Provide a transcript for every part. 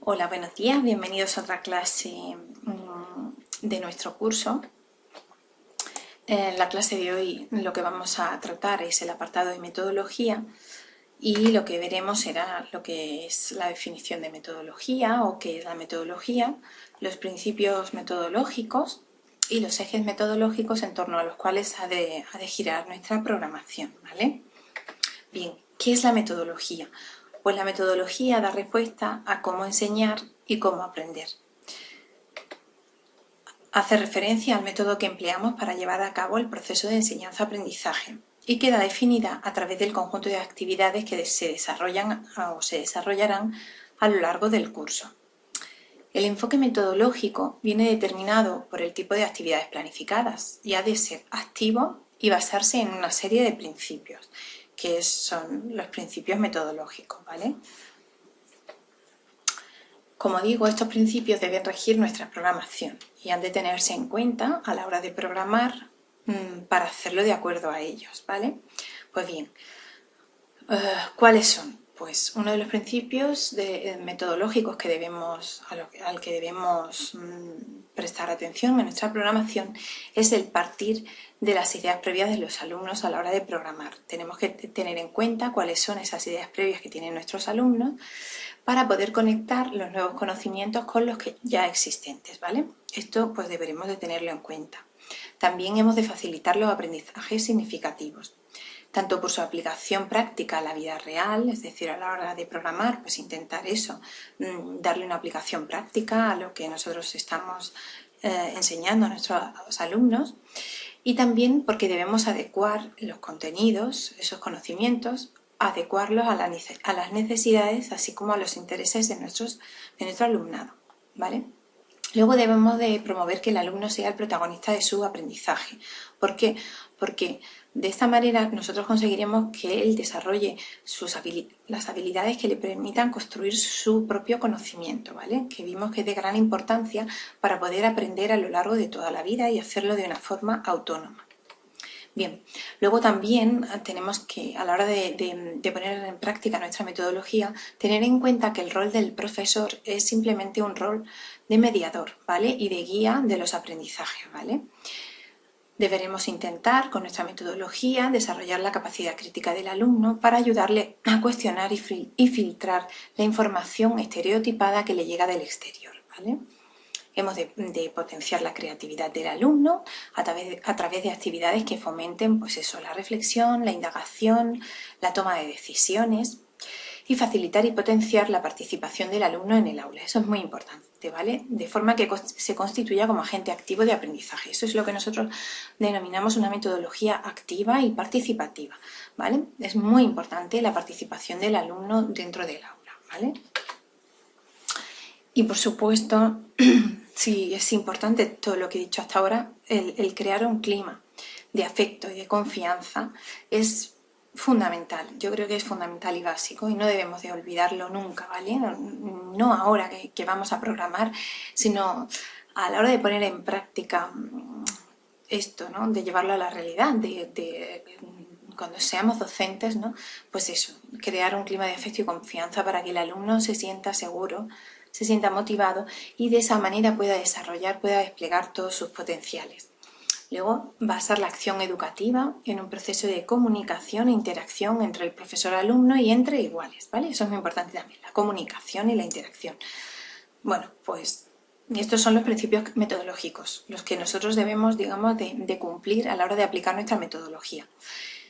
Hola, buenos días, bienvenidos a otra clase de nuestro curso. En la clase de hoy lo que vamos a tratar es el apartado de metodología y lo que veremos será lo que es la definición de metodología o qué es la metodología, los principios metodológicos y los ejes metodológicos en torno a los cuales ha de girar nuestra programación, ¿vale? Bien, ¿qué es la metodología? Pues la metodología da respuesta a cómo enseñar y cómo aprender. Hace referencia al método que empleamos para llevar a cabo el proceso de enseñanza-aprendizaje y queda definida a través del conjunto de actividades que se desarrollan o se desarrollarán a lo largo del curso. El enfoque metodológico viene determinado por el tipo de actividades planificadas y ha de ser activo y basarse en una serie de principios, que son los principios metodológicos, ¿vale? Como digo, estos principios deben regir nuestra programación y han de tenerse en cuenta a la hora de programar para hacerlo de acuerdo a ellos, ¿vale? Pues bien, ¿cuáles son? Pues uno de los principios metodológicos al que debemos prestar atención en nuestra programación es el partir de las ideas previas de los alumnos a la hora de programar. Tenemos que tener en cuenta cuáles son esas ideas previas que tienen nuestros alumnos para poder conectar los nuevos conocimientos con los que ya existentes, ¿vale? Esto pues deberemos de tenerlo en cuenta. También hemos de facilitar los aprendizajes significativos, tanto por su aplicación práctica a la vida real, es decir, a la hora de programar, pues intentar eso, darle una aplicación práctica a lo que nosotros estamos enseñando a nuestros alumnos, y también porque debemos adecuar los contenidos, esos conocimientos, adecuarlos a las necesidades, así como a los intereses de nuestro alumnado, ¿vale? Luego debemos de promover que el alumno sea el protagonista de su aprendizaje. ¿Por qué? Porque de esta manera nosotros conseguiremos que él desarrolle las habilidades que le permitan construir su propio conocimiento, ¿vale? Que vimos que es de gran importancia para poder aprender a lo largo de toda la vida y hacerlo de una forma autónoma. Bien, luego también tenemos que, a la hora de poner en práctica nuestra metodología, tener en cuenta que el rol del profesor es simplemente un rol de mediador, ¿vale? Y de guía de los aprendizajes, ¿vale? Deberemos intentar, con nuestra metodología, desarrollar la capacidad crítica del alumno para ayudarle a cuestionar y filtrar la información estereotipada que le llega del exterior, ¿vale? Hemos de potenciar la creatividad del alumno a través de actividades que fomenten pues eso, la reflexión, la indagación, la toma de decisiones y facilitar y potenciar la participación del alumno en el aula. Eso es muy importante, ¿vale? De forma que se constituya como agente activo de aprendizaje. Eso es lo que nosotros denominamos una metodología activa y participativa, ¿vale? Es muy importante la participación del alumno dentro del aula, ¿vale? Y por supuesto, sí, es importante todo lo que he dicho hasta ahora, el crear un clima de afecto y de confianza es fundamental. Yo creo que es fundamental y básico y no debemos de olvidarlo nunca, ¿vale? No ahora que vamos a programar, sino a la hora de poner en práctica esto, ¿no? De llevarlo a la realidad, cuando seamos docentes, ¿no? Pues eso, crear un clima de afecto y confianza para que el alumno se sienta seguro, se sienta motivado y de esa manera pueda desarrollar, pueda desplegar todos sus potenciales. Luego, basar la acción educativa en un proceso de comunicación e interacción entre el profesor-alumno y entre iguales, ¿vale? Eso es muy importante también, la comunicación y la interacción. Bueno, pues estos son los principios metodológicos, los que nosotros debemos, digamos, de cumplir a la hora de aplicar nuestra metodología.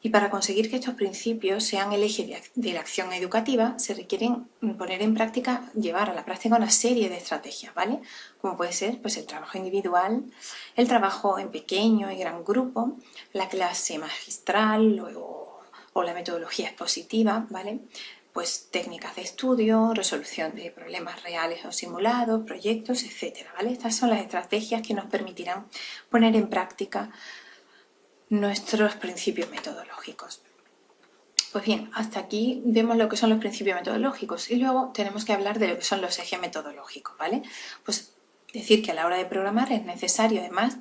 Y para conseguir que estos principios sean el eje de la acción educativa, se requieren poner en práctica, llevar a la práctica una serie de estrategias, ¿vale? Como puede ser pues, el trabajo individual, el trabajo en pequeño y gran grupo, la clase magistral o la metodología expositiva, ¿vale? Pues técnicas de estudio, resolución de problemas reales o simulados, proyectos, etcétera, ¿vale? Estas son las estrategias que nos permitirán poner en práctica nuestros principios metodológicos. Pues bien, hasta aquí vemos lo que son los principios metodológicos y luego tenemos que hablar de lo que son los ejes metodológicos, ¿vale? Pues decir que a la hora de programar es necesario además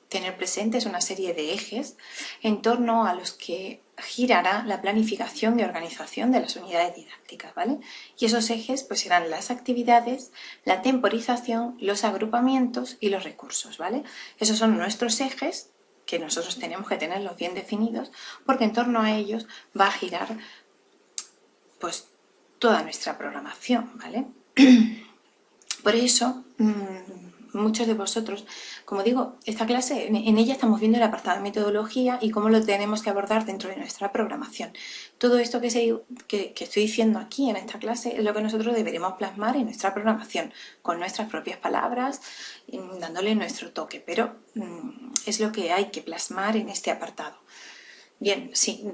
tener presentes una serie de ejes en torno a los que girará la planificación y organización de las unidades didácticas, ¿vale? Y esos ejes pues serán las actividades, la temporización, los agrupamientos y los recursos, ¿vale? Esos son nuestros ejes que nosotros tenemos que tenerlos bien definidos porque en torno a ellos va a girar pues toda nuestra programación, ¿vale? Por eso, muchos de vosotros, como digo, esta clase, en ella estamos viendo el apartado de metodología y cómo lo tenemos que abordar dentro de nuestra programación. Todo esto que estoy diciendo aquí en esta clase es lo que nosotros deberemos plasmar en nuestra programación, con nuestras propias palabras, dándole nuestro toque, pero es lo que hay que plasmar en este apartado. Bien, sí,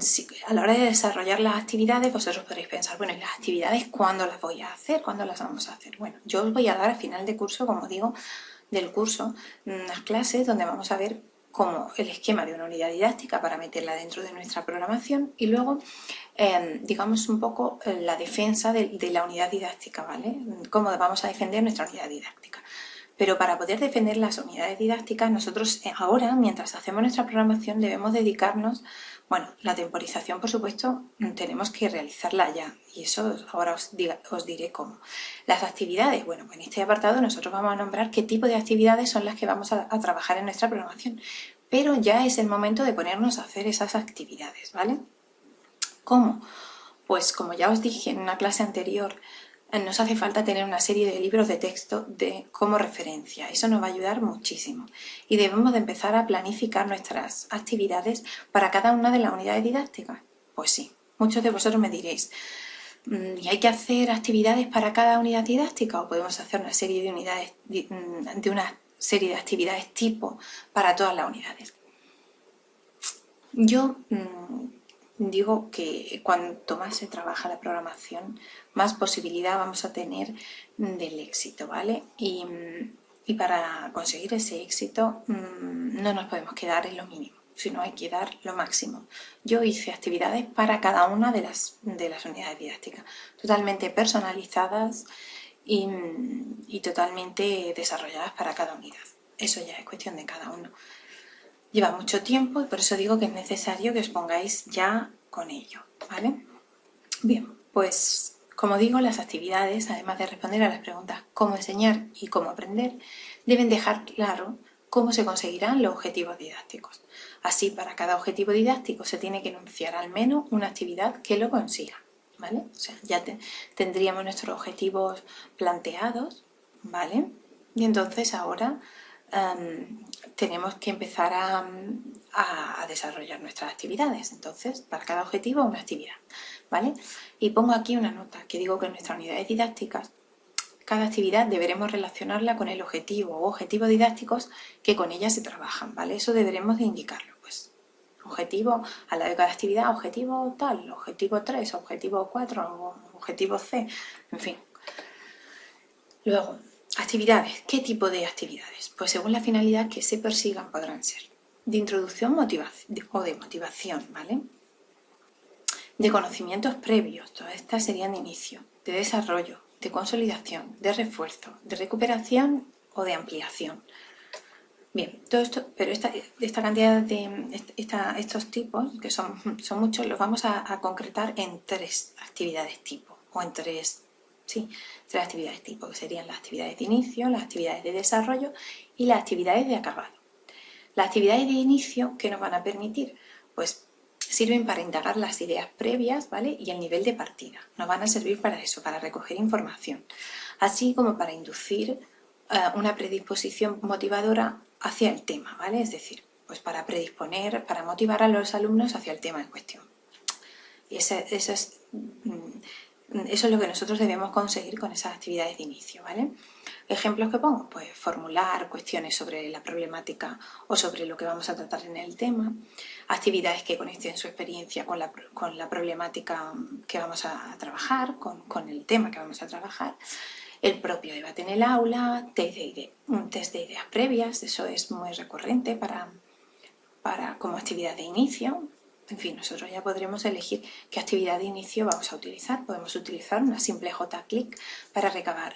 a la hora de desarrollar las actividades vosotros podréis pensar, bueno, ¿y las actividades cuándo las voy a hacer? ¿Cuándo las vamos a hacer? Bueno, yo os voy a dar al final de curso, como digo, del curso, unas clases donde vamos a ver cómo el esquema de una unidad didáctica para meterla dentro de nuestra programación y luego, digamos, un poco la defensa de la unidad didáctica, ¿vale? Cómo vamos a defender nuestra unidad didáctica. Pero para poder defender las unidades didácticas, nosotros ahora, mientras hacemos nuestra programación, debemos dedicarnos, bueno, la temporización, por supuesto, tenemos que realizarla ya, y eso ahora os diré cómo. Las actividades, bueno, en este apartado nosotros vamos a nombrar qué tipo de actividades son las que vamos a trabajar en nuestra programación, pero ya es el momento de ponernos a hacer esas actividades, ¿vale? ¿Cómo? Pues como ya os dije en una clase anterior, nos hace falta tener una serie de libros de texto como referencia. Eso nos va a ayudar muchísimo. Y debemos de empezar a planificar nuestras actividades para cada una de las unidades didácticas. Pues sí, muchos de vosotros me diréis, ¿y hay que hacer actividades para cada unidad didáctica o podemos hacer una serie de unidades, de una serie de actividades tipo para todas las unidades? Yo digo que cuanto más se trabaja la programación, más posibilidad vamos a tener del éxito, ¿vale? Y para conseguir ese éxito no nos podemos quedar en lo mínimo, sino hay que dar lo máximo. Yo hice actividades para cada una de las unidades didácticas, totalmente personalizadas y totalmente desarrolladas para cada unidad. Eso ya es cuestión de cada uno. Lleva mucho tiempo y por eso digo que es necesario que os pongáis ya con ello, ¿vale? Bien, pues como digo, las actividades, además de responder a las preguntas cómo enseñar y cómo aprender, deben dejar claro cómo se conseguirán los objetivos didácticos. Así, para cada objetivo didáctico se tiene que enunciar al menos una actividad que lo consiga, ¿vale? O sea, ya tendríamos nuestros objetivos planteados, ¿vale? Y entonces ahora tenemos que empezar a desarrollar nuestras actividades. Entonces, para cada objetivo una actividad, ¿vale? Y pongo aquí una nota que digo que en nuestras unidades didácticas cada actividad deberemos relacionarla con el objetivo o objetivos didácticos que con ella se trabajan, ¿vale? Eso deberemos de indicarlo, pues. Objetivo, al lado de cada actividad, objetivo tal, objetivo 3, objetivo 4, objetivo C, en fin. Luego, actividades. ¿Qué tipo de actividades? Pues según la finalidad que se persigan podrán ser de introducción o de motivación, ¿vale? De conocimientos previos, todas estas serían de inicio, de desarrollo, de consolidación, de refuerzo, de recuperación o de ampliación. Bien, todo esto, pero esta cantidad de estos tipos, que son muchos, los vamos a concretar en 3 actividades tipo, o en tres actividades tipo, que serían las actividades de inicio, las actividades de desarrollo y las actividades de acabado. Las actividades de inicio, ¿qué nos van a permitir? Pues sirven para indagar las ideas previas, ¿vale? Y el nivel de partida. Nos van a servir para eso, para recoger información, así como para inducir una predisposición motivadora hacia el tema, ¿vale? Es decir, pues para predisponer, para motivar a los alumnos hacia el tema en cuestión. Y eso es lo que nosotros debemos conseguir con esas actividades de inicio, ¿vale? ¿Ejemplos que pongo? Pues formular cuestiones sobre la problemática o sobre lo que vamos a tratar en el tema, actividades que conecten su experiencia con la problemática que vamos a trabajar, con el tema que vamos a trabajar, el propio debate en el aula, un test de ideas previas, eso es muy recurrente como actividad de inicio. En fin, nosotros ya podremos elegir qué actividad de inicio vamos a utilizar. Podemos utilizar una simple J-click para recabar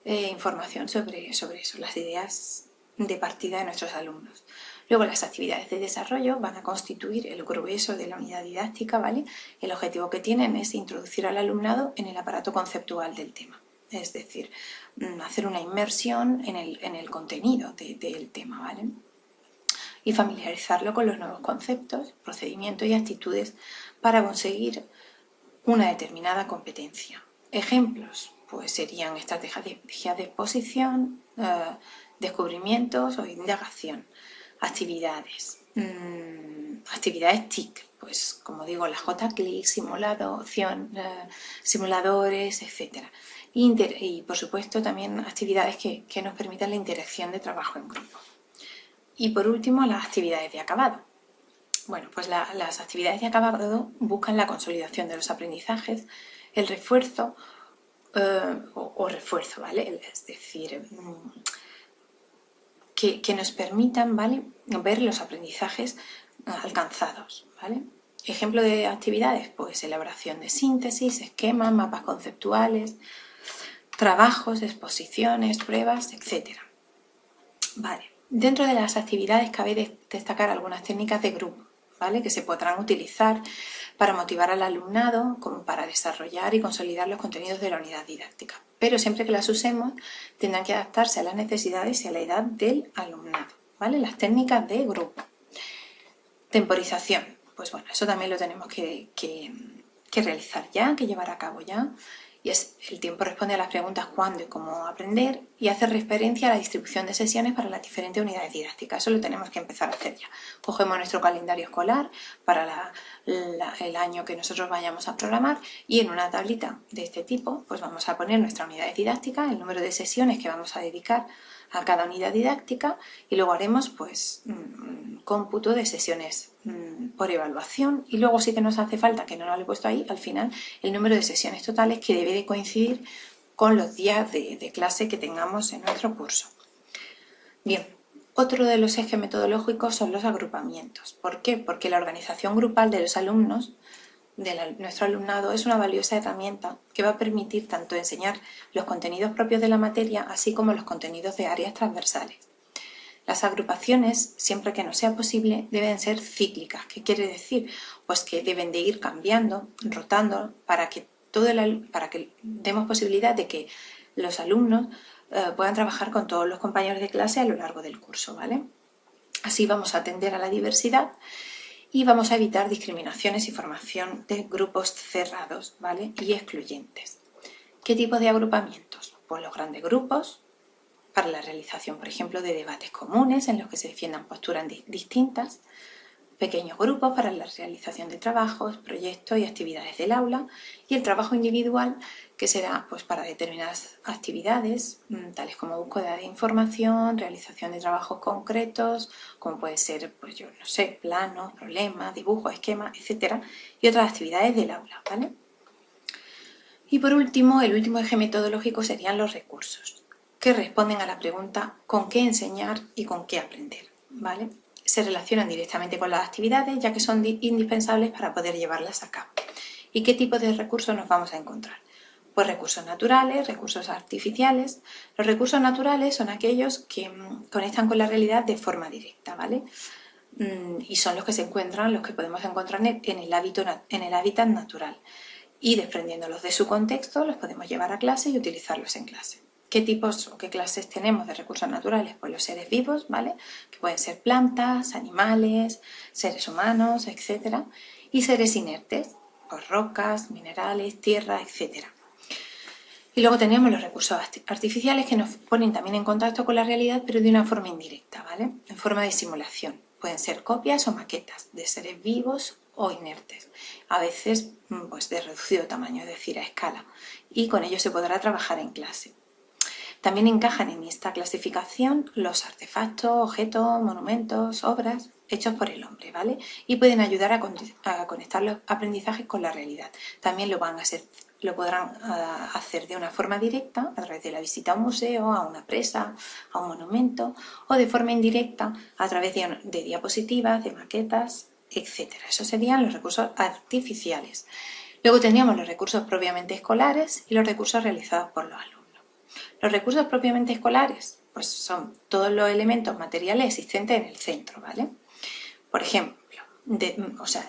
información sobre eso, las ideas de partida de nuestros alumnos. Luego las actividades de desarrollo van a constituir el grueso de la unidad didáctica, ¿vale? El objetivo que tienen es introducir al alumnado en el aparato conceptual del tema, es decir, hacer una inmersión en el contenido del tema, ¿vale? Y familiarizarlo con los nuevos conceptos, procedimientos y actitudes para conseguir una determinada competencia. Ejemplos, pues serían estrategias de exposición, descubrimientos o indagación, actividades, actividades TIC, pues como digo, la J-CLIC, simuladores, etc. Y por supuesto también actividades que nos permitan la interacción de trabajo en grupo. Y por último, las actividades de acabado. Bueno, pues las actividades de acabado buscan la consolidación de los aprendizajes, el refuerzo o refuerzo, ¿vale? Es decir, que nos permitan, ¿vale?, ver los aprendizajes alcanzados, ¿vale? Ejemplo de actividades, pues elaboración de síntesis, esquemas, mapas conceptuales, trabajos, exposiciones, pruebas, etc. Vale. Dentro de las actividades cabe destacar algunas técnicas de grupo, ¿vale?, que se podrán utilizar para motivar al alumnado, como para desarrollar y consolidar los contenidos de la unidad didáctica. Pero siempre que las usemos tendrán que adaptarse a las necesidades y a la edad del alumnado, ¿vale? Las técnicas de grupo. Temporización, pues bueno, eso también lo tenemos que realizar ya, que llevar a cabo ya. Y el tiempo responde a las preguntas cuándo y cómo aprender y hace referencia a la distribución de sesiones para las diferentes unidades didácticas. Eso lo tenemos que empezar a hacer ya. Cogemos nuestro calendario escolar para el año que nosotros vayamos a programar y en una tablita de este tipo pues vamos a poner nuestra unidad didáctica, el número de sesiones que vamos a dedicar a cada unidad didáctica y luego haremos pues cómputo de sesiones por evaluación y luego sí que nos hace falta, que no lo he puesto ahí, al final el número de sesiones totales que debe de coincidir con los días de clase que tengamos en nuestro curso. Bien, otro de los ejes metodológicos son los agrupamientos. ¿Por qué? Porque la organización grupal de los alumnos, de nuestro alumnado, es una valiosa herramienta que va a permitir tanto enseñar los contenidos propios de la materia, así como los contenidos de áreas transversales. Las agrupaciones, siempre que no sea posible, deben ser cíclicas. ¿Qué quiere decir? Pues que deben de ir cambiando, rotando, para que demos posibilidad de que los alumnos puedan trabajar con todos los compañeros de clase a lo largo del curso, ¿vale? Así vamos a atender a la diversidad y vamos a evitar discriminaciones y formación de grupos cerrados, ¿vale?, y excluyentes. ¿Qué tipo de agrupamientos? Pues los grandes grupos, para la realización, por ejemplo, de debates comunes en los que se defiendan posturas distintas, pequeños grupos para la realización de trabajos, proyectos y actividades del aula y el trabajo individual que será pues para determinadas actividades tales como búsqueda de información, realización de trabajos concretos como puede ser, pues yo no sé, planos, problemas, dibujos, esquemas, etcétera, y otras actividades del aula, ¿vale? Y por último, el último eje metodológico serían los recursos, que responden a la pregunta ¿con qué enseñar y con qué aprender?, ¿vale? Se relacionan directamente con las actividades ya que son indispensables para poder llevarlas a cabo. ¿Y qué tipo de recursos nos vamos a encontrar? Pues recursos naturales, recursos artificiales. Los recursos naturales son aquellos que conectan con la realidad de forma directa, ¿vale? Y son los que podemos encontrar en el hábitat natural. Y desprendiéndolos de su contexto, los podemos llevar a clase y utilizarlos en clase. ¿Qué tipos o qué clases tenemos de recursos naturales? Pues los seres vivos, ¿vale?, que pueden ser plantas, animales, seres humanos, etc. Y seres inertes, pues rocas, minerales, tierra, etc. Y luego tenemos los recursos artificiales que nos ponen también en contacto con la realidad, pero de una forma indirecta, ¿vale?, en forma de simulación. Pueden ser copias o maquetas de seres vivos o inertes, a veces pues de reducido tamaño, es decir, a escala, y con ello se podrá trabajar en clase. También encajan en esta clasificación los artefactos, objetos, monumentos, obras hechos por el hombre, ¿vale? Y pueden ayudar a conectar los aprendizajes con la realidad. También lo podrán hacer de una forma directa, a través de la visita a un museo, a una presa, a un monumento, o de forma indirecta, a través de diapositivas, de maquetas, etc. Esos serían los recursos artificiales. Luego tendríamos los recursos propiamente escolares y los recursos realizados por los alumnos. Los recursos propiamente escolares, pues son todos los elementos materiales existentes en el centro, ¿vale? Por ejemplo,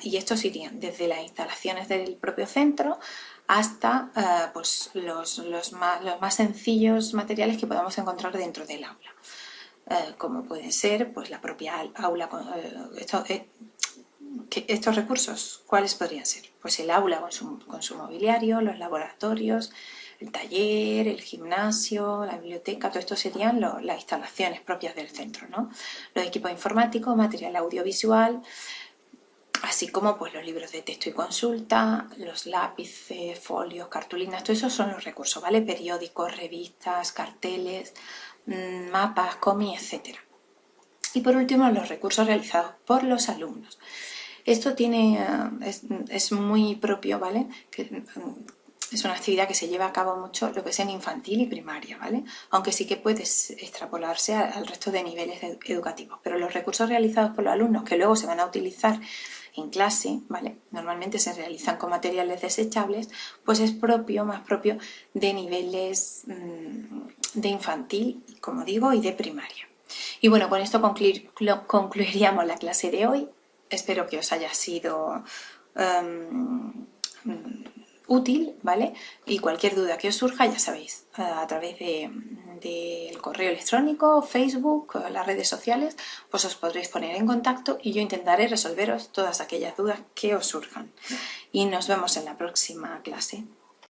y estos irían desde las instalaciones del propio centro hasta pues los más sencillos materiales que podamos encontrar dentro del aula, como pueden ser pues la propia aula, estos recursos. ¿Cuáles podrían ser? Pues el aula con su mobiliario, los laboratorios, el taller, el gimnasio, la biblioteca, todo esto serían las instalaciones propias del centro, ¿no? Los equipos informáticos, material audiovisual, así como pues los libros de texto y consulta, los lápices, folios, cartulinas, todo eso son los recursos, ¿vale? Periódicos, revistas, carteles, mapas, cómics, etc. Y por último, los recursos realizados por los alumnos. Esto es muy propio, ¿vale? Es una actividad que se lleva a cabo mucho lo que es en infantil y primaria, ¿vale? Aunque sí que puede extrapolarse al resto de niveles educativos. Pero los recursos realizados por los alumnos que luego se van a utilizar en clase, ¿vale? Normalmente se realizan con materiales desechables, pues es más propio de niveles de infantil, como digo, y de primaria. Y bueno, con esto concluiríamos la clase de hoy. Espero que os haya sido útil, ¿vale? Y cualquier duda que os surja, ya sabéis, a través del correo electrónico, Facebook, las redes sociales, pues os podréis poner en contacto y yo intentaré resolveros todas aquellas dudas que os surjan. Y nos vemos en la próxima clase.